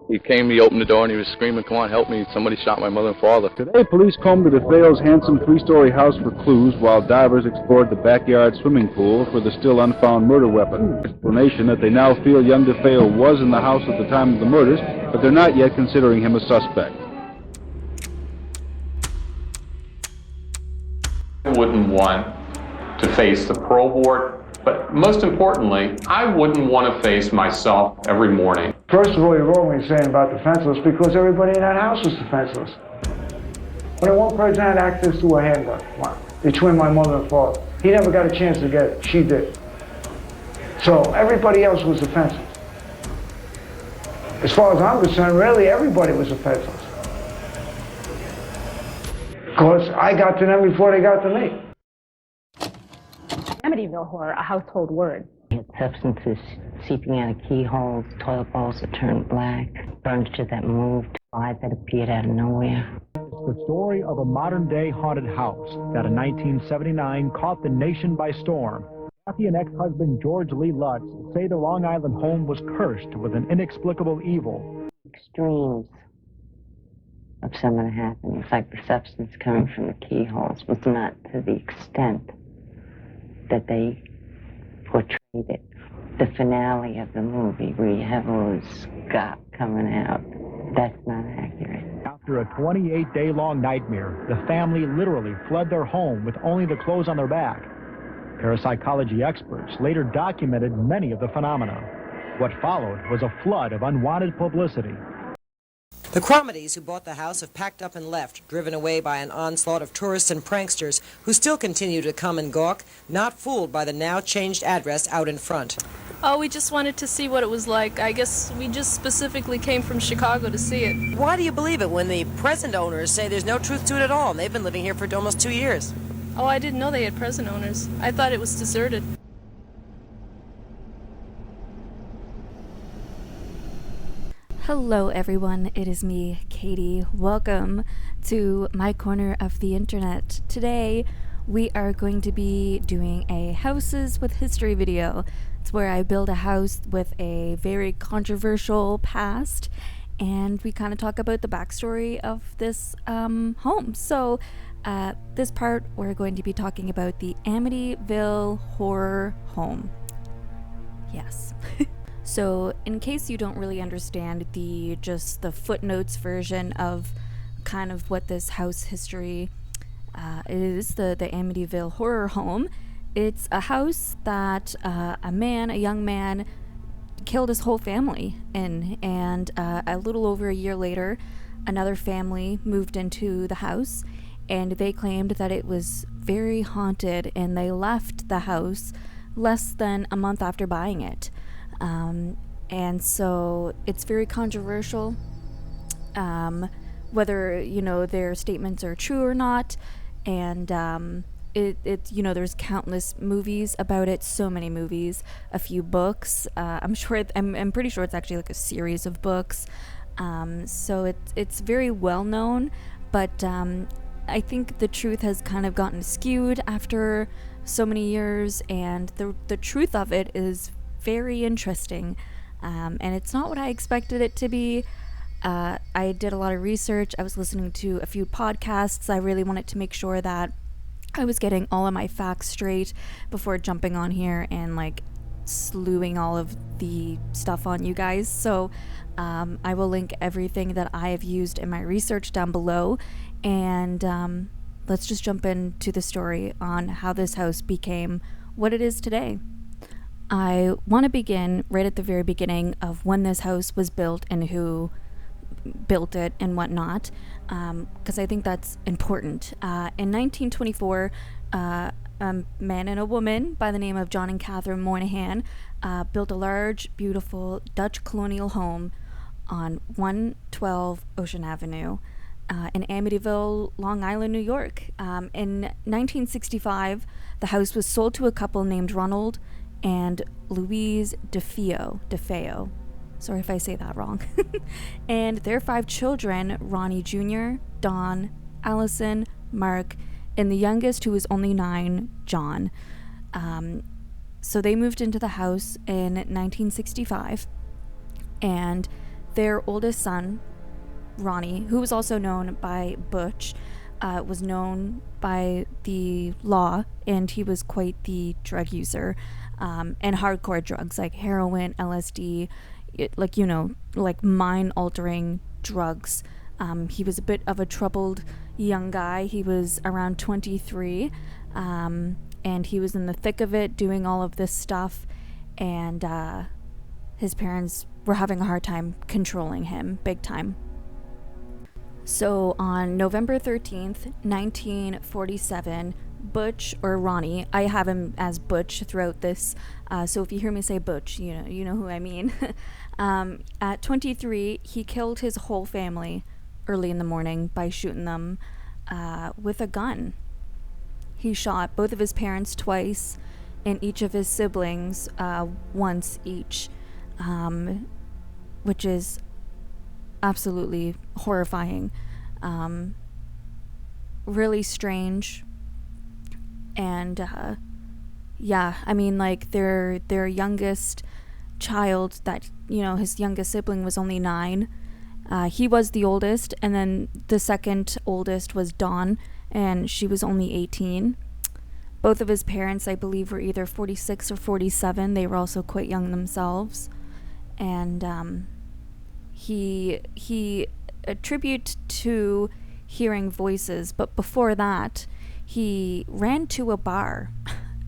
He came, he opened the door, and he was screaming, "Come on, help me. Somebody shot my mother and father." Today, police combed the DeFeo's handsome three-story house for clues while divers explored the backyard swimming pool for the still unfound murder weapon. Explanation that they now feel young DeFeo was in the house at the time of the murders, but they're not yet considering him a suspect. I wouldn't want to face the parole board, but most importantly, I wouldn't want to face myself every morning. First of all, you're wrong when you're saying about defenseless, because everybody in that house was defenseless. Only one person had access to a handgun, between my mother and father. He never got a chance to get it, she did. So everybody else was defenseless. As far as I'm concerned, really everybody was defenseless. Because I got to them before they got to me. Amityville horror, a household word. Substances seeping out of keyholes, toilet bowls that turned black, furniture that moved, lies that appeared out of nowhere. It's the story of a modern-day haunted house that in 1979 caught the nation by storm. Kathy and ex-husband George Lee Lutz say the Long Island home was cursed with an inexplicable evil. Extremes of some of the happenings, like the substance coming from the keyholes, was not to the extent that they portrayed it. The finale of the movie, where you have all this scot coming out, that's not accurate. After a 28-day-long nightmare, the family literally fled their home with only the clothes on their back. Parapsychology experts later documented many of the phenomena. What followed was a flood of unwanted publicity. The Cromedies who bought the house have packed up and left, driven away by an onslaught of tourists and pranksters who still continue to come and gawk, not fooled by the now changed address out in front. Oh, we just wanted to see what it was like. I guess we just specifically came from Chicago to see it. Why do you believe it when the present owners say there's no truth to it at all, and they've been living here for almost 2 years? Oh, I didn't know they had present owners. I thought it was deserted. Hello everyone, it is me, Katie. Welcome to my corner of the internet. Today we are going to be doing a houses with history video. It's where I build a house with a very controversial past and we kind of talk about the backstory of this home. So this part we're going to be talking about the Amityville horror home. Yes. So in case you don't really understand the footnotes version of kind of what this house history is, the Amityville horror home, it's a house that a young man killed his whole family in, and a little over a year later another family moved into the house and they claimed that it was very haunted, and they left the house less than a month after buying it. And so it's very controversial, whether, their statements are true or not. And, there's countless movies about it, so many movies, a few books. I'm pretty sure it's actually like a series of books. So it's very well known, but, I think the truth has kind of gotten skewed after so many years, and the truth of it is very interesting, and it's not what I expected it to be. I did a lot of research. I was listening to a few podcasts. I really wanted to make sure that I was getting all of my facts straight before jumping on here and like slewing all of the stuff on you guys. So I will link everything that I have used in my research down below, and let's just jump into the story on how this house became what it is today. I want to begin right at the very beginning of when this house was built and who built it and whatnot, because I think that's important. In 1924, a man and a woman by the name of John and Catherine Moynihan built a large, beautiful Dutch colonial home on 112 Ocean Avenue in Amityville, Long Island, New York. In 1965, the house was sold to a couple named Ronald and Louise DeFeo. Sorry if I say that wrong. And their 5 children, Ronnie Jr., Don, Allison, Mark, and the youngest, who was only 9, John. So they moved into the house in 1965, and Their oldest son, Ronnie, who was also known by Butch, was known by the law, and he was quite the drug user, and hardcore drugs like heroin, LSD, like mind-altering drugs. He was a bit of a troubled young guy. He was around 23, and he was in the thick of it, doing all of this stuff, and his parents were having a hard time controlling him, big time. So on November 13th, 1947, Butch, or Ronnie, I have him as Butch throughout this, so if you hear me say Butch, you know who I mean. At 23, he killed his whole family early in the morning by shooting them with a gun. He shot both of his parents twice and each of his siblings once each, which is absolutely horrifying, really strange. And yeah, I mean, like their youngest child, that his youngest sibling was only 9. He was the oldest, and then the second oldest was Dawn, and she was only 18. Both of his parents, I believe, were either 46 or 47. They were also quite young themselves. And he attributes to hearing voices, but before that, he ran to a bar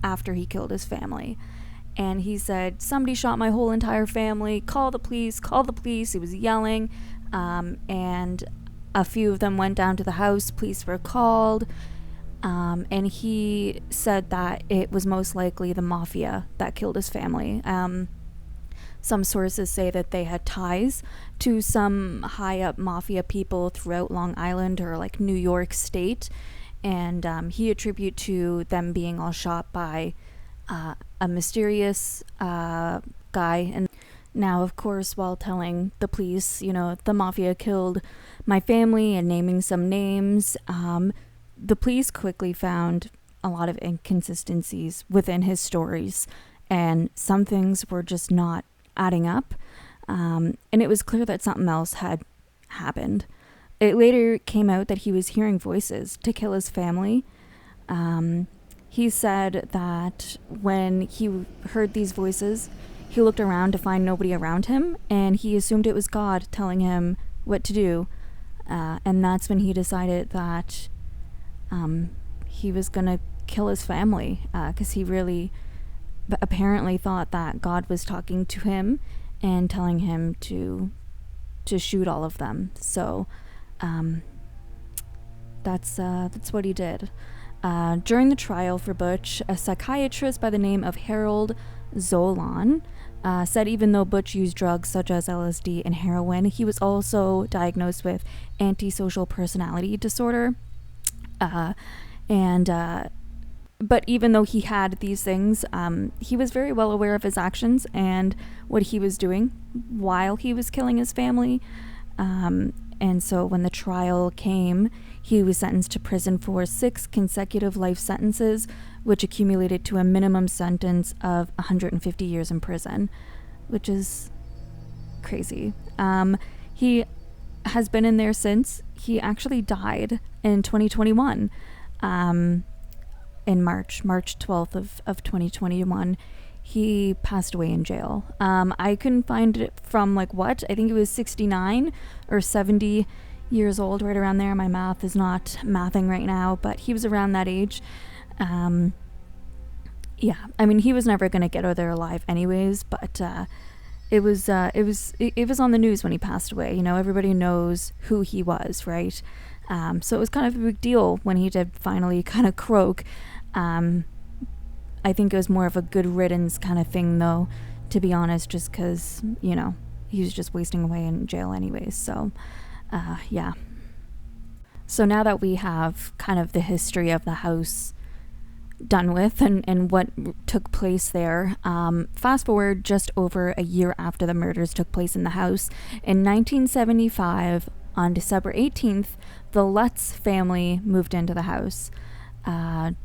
after he killed his family. And he said, "Somebody shot my whole entire family. Call the police, call the police." He was yelling. And a few of them went down to the house. Police were called. And he said that it was most likely the mafia that killed his family. Some sources say that they had ties to some high up mafia people throughout Long Island or like New York State. And he attribute to them being all shot by a mysterious guy. And now, of course, while telling the police, the mafia killed my family and naming some names, the police quickly found a lot of inconsistencies within his stories, and some things were just not adding up, and it was clear that something else had happened. It later came out that he was hearing voices to kill his family. He said that when he heard these voices, he looked around to find nobody around him, and he assumed it was God telling him what to do, and that's when he decided that he was gonna kill his family, because he really apparently thought that God was talking to him and telling him to shoot all of them. So that's what he did. During the trial for Butch, a psychiatrist by the name of Harold Zolan said even though Butch used drugs such as LSD and heroin, he was also diagnosed with antisocial personality disorder. But even though he had these things, he was very well aware of his actions and what he was doing while he was killing his family. And so when the trial came, he was sentenced to prison for 6 consecutive life sentences, which accumulated to a minimum sentence of 150 years in prison, which is crazy. He has been in there since. He actually died in 2021. In March 12th of 2021, he passed away in jail. I couldn't find it from I think he was 69 or 70 years old, right around there. My math is not mathing right now, but he was around that age. Yeah, I mean, he was never going to get out of there alive anyways, but it was on the news when he passed away. Everybody knows who he was, right? So it was kind of a big deal when he did finally kind of croak. I think it was more of a good riddance kind of thing, though, to be honest, just because, he was just wasting away in jail anyways. So, yeah. So now that we have kind of the history of the house done with and what took place there, fast forward just over a year after the murders took place in the house, in 1975, on December 18th, the Lutz family moved into the house.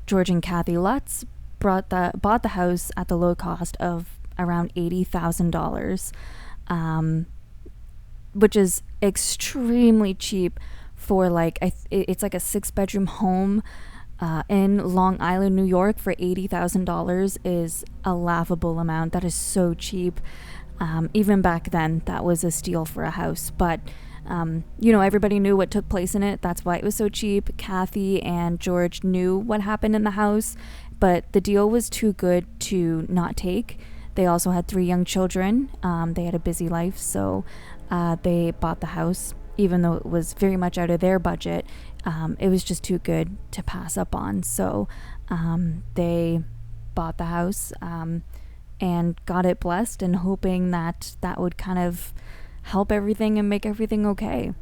George and Kathy Lutz bought the house at the low cost of around $80,000. which is extremely cheap for like it's like a 6-bedroom home in Long Island, New York for $80,000 is a laughable amount. That is so cheap. Even back then, that was a steal for a house. But everybody knew what took place in it. That's why it was so cheap. Kathy and George knew what happened in the house, but the deal was too good to not take. They also had 3 young children. They had a busy life, so they bought the house. Even though it was very much out of their budget, it was just too good to pass up on. So they bought the house and got it blessed, and hoping that that would kind of help everything and make everything okay.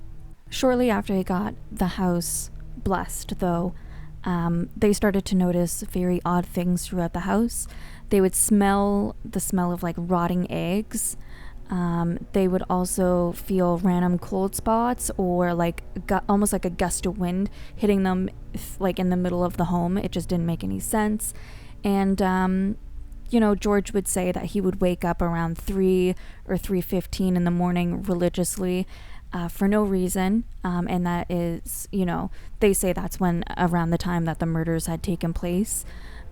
Shortly after they got the house blessed, though, they started to notice very odd things throughout the house. They would smell the smell of like rotting eggs. They would also feel random cold spots, or like almost like a gust of wind hitting them like in the middle of the home. It just didn't make any sense. And George would say that he would wake up around 3 or 3:15 in the morning religiously for no reason. And that is, they say that's when around the time that the murders had taken place.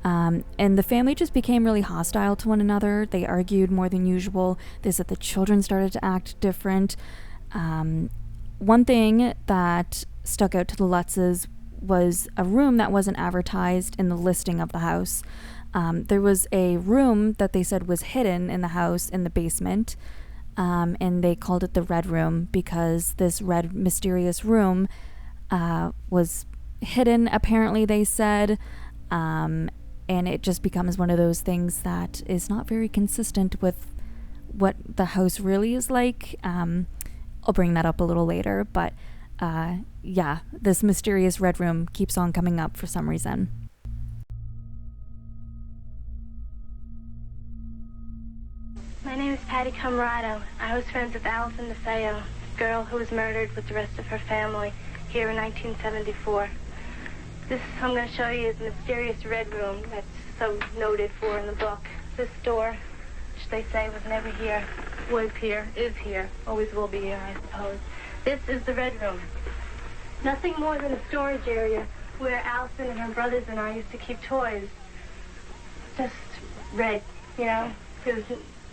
And the family just became really hostile to one another. They argued more than usual. They said the children started to act different. One thing that stuck out to the Lutzes was a room that wasn't advertised in the listing of the house. There was a room that they said was hidden in the house in the basement, and they called it the Red Room because this red mysterious room was hidden, apparently they said, and it just becomes one of those things that is not very consistent with what the house really is like. I'll bring that up a little later, but this mysterious red room keeps on coming up for some reason. My name is Patty Camarado. I was friends with Allison DeFeo, the girl who was murdered with the rest of her family here in 1974. This I'm going to show you is the mysterious red room that's so noted for in the book. This door, which they say was never here, was here, is here, always will be here, I suppose. This is the red room. Nothing more than a storage area where Allison and her brothers and I used to keep toys. Just red, There was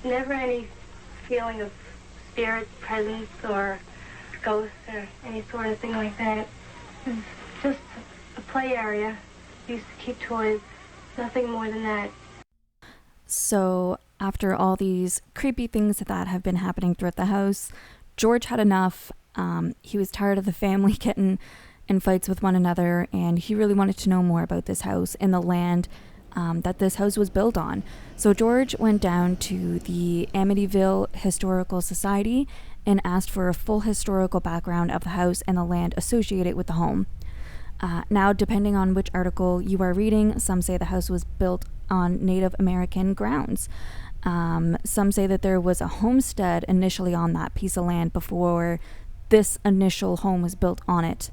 never any feeling of spirit presence or ghosts or any sort of thing like that. It was just a play area. Used to keep toys. Nothing more than that. So after all these creepy things that have been happening throughout the house, George had enough. He was tired of the family getting in fights with one another, and he really wanted to know more about this house and the land that this house was built on. So George went down to the Amityville Historical Society and asked for a full historical background of the house and the land associated with the home. Now, depending on which article you are reading, some say the house was built on Native American grounds. Some say that there was a homestead initially on that piece of land before this initial home was built on it.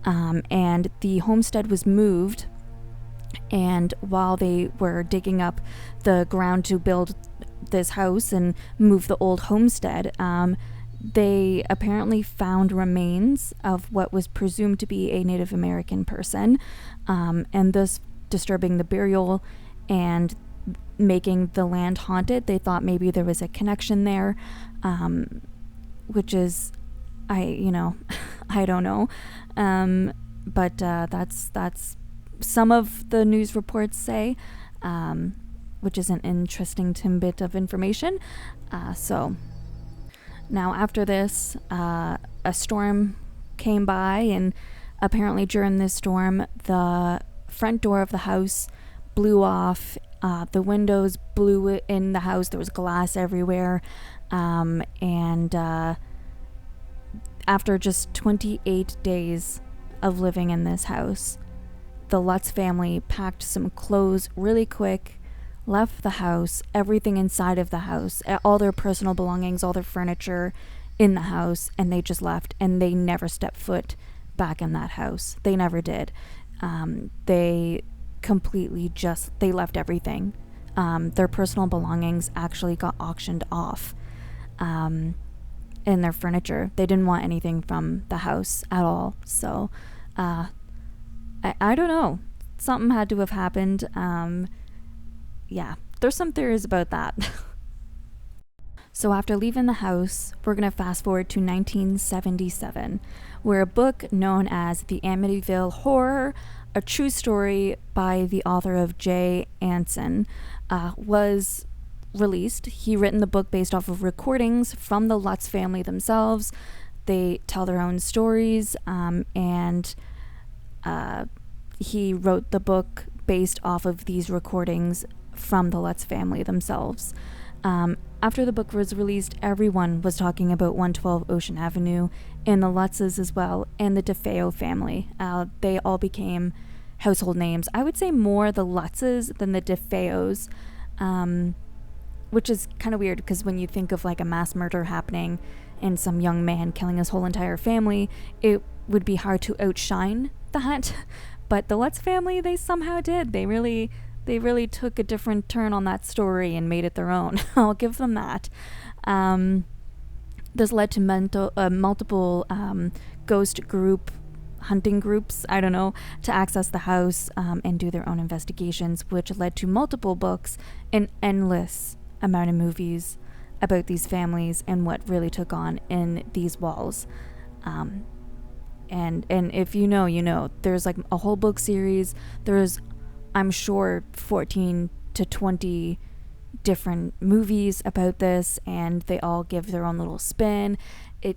And the homestead was moved, and while they were digging up the ground to build this house and move the old homestead, they apparently found remains of what was presumed to be a Native American person, and thus disturbing the burial and making the land haunted. They thought maybe there was a connection there, which is, I don't know. But that's some of the news reports say, which is an interesting tidbit of information. So now after this, a storm came by, and apparently during this storm, the front door of the house blew off. The windows blew in the house. There was glass everywhere. And after just 28 days of living in this house, the Lutz family packed some clothes really quick, left the house, everything inside of the house, all their personal belongings, all their furniture in the house, and they just left, and they never stepped foot back in that house. They never did. They completely they left everything. Their personal belongings actually got auctioned off. And in their furniture. They didn't want anything from the house at all. So I don't know. Something had to have happened. Yeah, there's some theories about that. So after leaving the house, we're going to fast forward to 1977, where a book known as The Amityville Horror, a true story by the author of J. Anson, was released. He written the book based off of recordings from the Lutz family themselves. They tell their own stories, and he wrote the book based off of these recordings from the Lutz family themselves. After the book was released, everyone was talking about 112 Ocean Avenue and the Lutzes as well, and the DeFeo family. They all became household names. I would say more the Lutzes than the DeFeos, which is kind of weird because when you think of like a mass murder happening and some young man killing his whole entire family, it would be hard to outshine that. But the Lutz family, they somehow did. They really took a different turn on that story and made it their own. I'll give them that. This led to multiple ghost group hunting groups, I don't know, to access the house and do their own investigations, which led to multiple books and endless amount of movies about these families and what really took on in these walls. And if you know, you know. There's like a whole book series. There's, I'm sure, 14 to 20 different movies about this, and they all give their own little spin.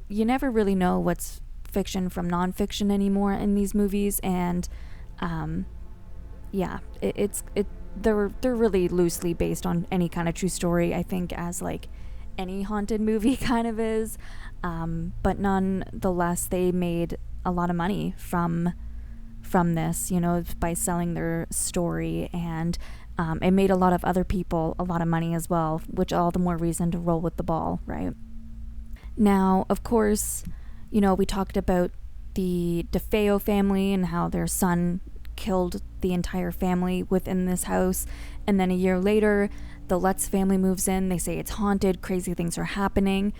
You never really know what's fiction from nonfiction anymore in these movies, and they're really loosely based on any kind of true story, I think, as like any haunted movie kind of is. But nonetheless, they made a lot of money from this, you know, by selling their story, and it made a lot of other people a lot of money as well, which all the more reason to roll with the ball, right? Now, of course, you know, we talked about the DeFeo family and how their son killed the entire family within this house, and then a year later, the Lutz family moves in. They say it's haunted, crazy things are happening.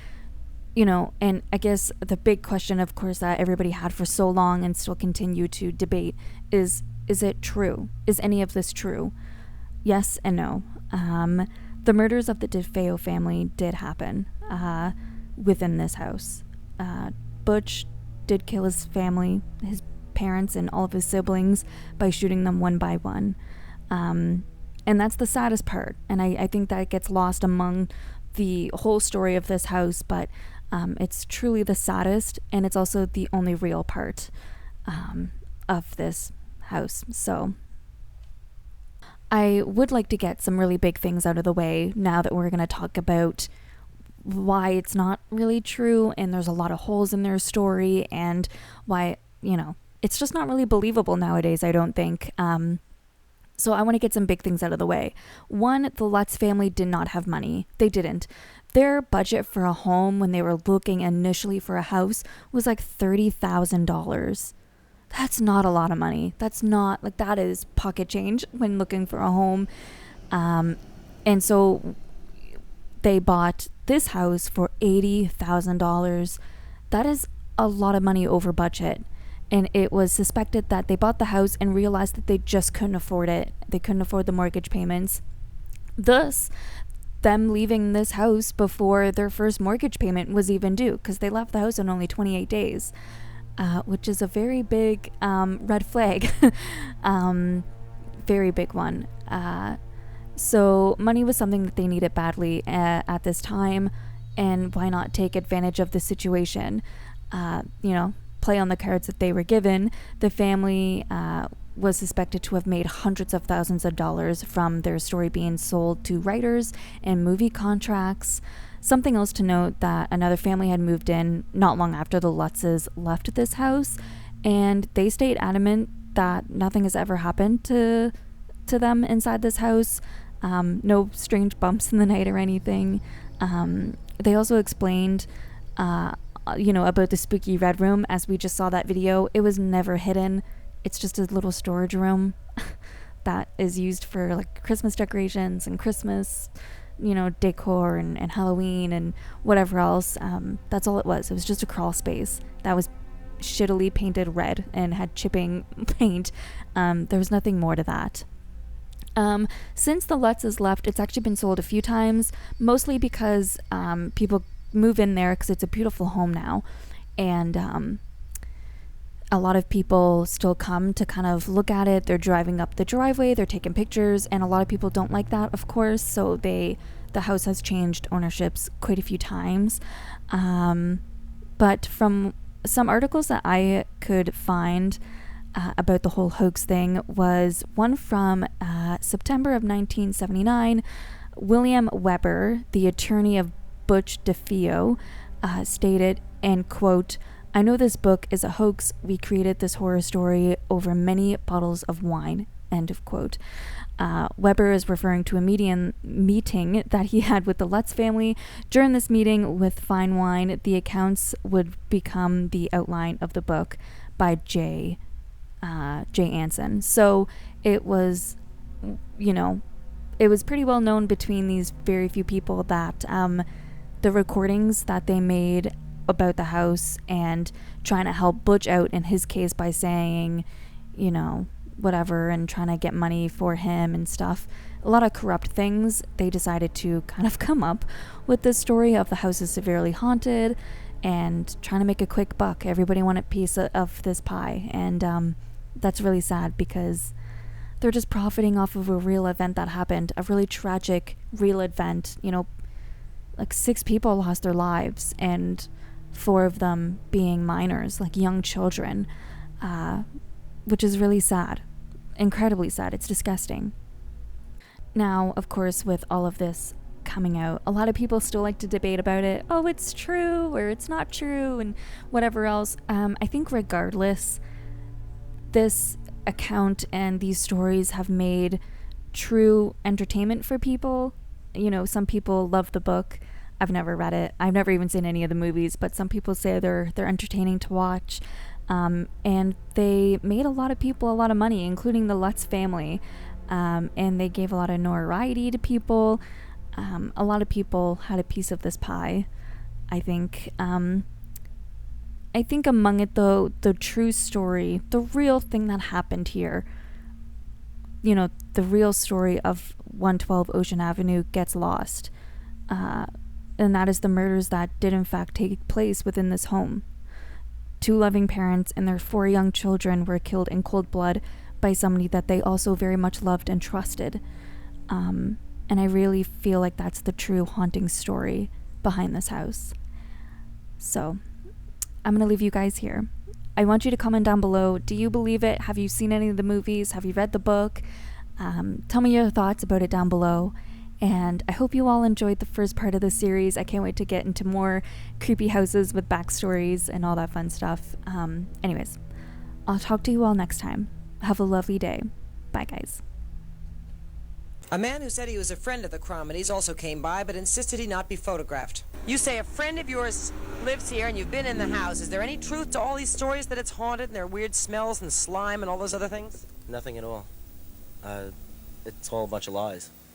You know, and I guess the big question, of course, that everybody had for so long and still continue to debate is it true? Is any of this true? Yes and no. The murders of the DeFeo family did happen within this house. Butch did kill his family, his parents, and all of his siblings by shooting them one by one. And that's the saddest part. And I think that gets lost among the whole story of this house, but it's truly the saddest, and it's also the only real part of this house. So I would like to get some really big things out of the way now that we're going to talk about why it's not really true, and there's a lot of holes in their story, and why, you know, it's just not really believable nowadays, I don't think. So I want to get some big things out of the way. One, the Lutz family did not have money. They didn't. Their budget for a home when they were looking initially for a house was like $30,000. That's not a lot of money. That's not, like, that is pocket change when looking for a home. And so they bought this house for $80,000. That is a lot of money over budget. And it was suspected that they bought the house and realized that they just couldn't afford it. They couldn't afford the mortgage payments. Thus, them leaving this house before their first mortgage payment was even due, because they left the house in only 28 days, which is a very big red flag. Very big one. So money was something that they needed badly at this time, and why not take advantage of the situation? You know, play on the cards that they were given. The family was suspected to have made hundreds of thousands of dollars from their story being sold to writers and movie contracts. Something else to note, that another family had moved in not long after the Lutzes left this house, and they stayed adamant that nothing has ever happened to them inside this house. No strange bumps in the night or anything. They also explained you know, about the spooky red room. As we just saw that video, it was never hidden. It's just a little storage room that is used for like Christmas decorations and Christmas decor and Halloween and whatever else. That's all it was. It was just a crawl space that was shittily painted red and had chipping paint. There was nothing more to that. Since the Lutzes left, it's actually been sold a few times, mostly because people move in there because it's a beautiful home now, and a lot of people still come to kind of look at it. They're driving up the driveway, they're taking pictures, and a lot of people don't like that, of course, so the house has changed ownerships quite a few times. But from some articles that I could find about the whole hoax thing was one from September of 1979. William Weber, the attorney of Butch DeFeo, stated, and quote, "I know this book is a hoax. We created this horror story over many bottles of wine," end of quote. Weber is referring to a meeting that he had with the Lutz family. During this meeting with fine wine, the accounts would become the outline of the book by J. Anson. So it was, it was pretty well known between these very few people that the recordings that they made about the house and trying to help Butch out in his case by saying, whatever, and trying to get money for him and stuff, a lot of corrupt things, they decided to kind of come up with this story of the house is severely haunted and trying to make a quick buck. Everybody wanted a piece of this pie, and that's really sad because they're just profiting off of a real event that happened, a really tragic real event. Like 6 people lost their lives, and 4 of them being minors, like young children, which is really sad. Incredibly sad. It's disgusting. Now, of course, with all of this coming out, a lot of people still like to debate about it. Oh, it's true or it's not true and whatever else. I think regardless, this account and these stories have made true entertainment for people. Some people love the book. I've never read it. I've never even seen any of the movies, but some people say they're entertaining to watch. And they made a lot of people a lot of money, including the Lutz family. And they gave a lot of notoriety to people. A lot of people had a piece of this pie, I think. I think among it, though, the true story, the real thing that happened here, the real story of 112 Ocean Avenue gets lost. And that is the murders that did in fact take place within this home. 2 loving parents and their 4 young children were killed in cold blood by somebody that they also very much loved and trusted. And I really feel like that's the true haunting story behind this house. So I'm going to leave you guys here. I want you to comment down below. Do you believe it? Have you seen any of the movies? Have you read the book? Tell me your thoughts about it down below. And I hope you all enjoyed the first part of the series. I can't wait to get into more creepy houses with backstories and all that fun stuff. Anyways, I'll talk to you all next time. Have a lovely day. Bye, guys. A man who said he was a friend of the Cromedies also came by, but insisted he not be photographed. You say a friend of yours lives here and you've been in the house. Is there any truth to all these stories that it's haunted and there are weird smells and slime and all those other things? Nothing at all. It's all a bunch of lies.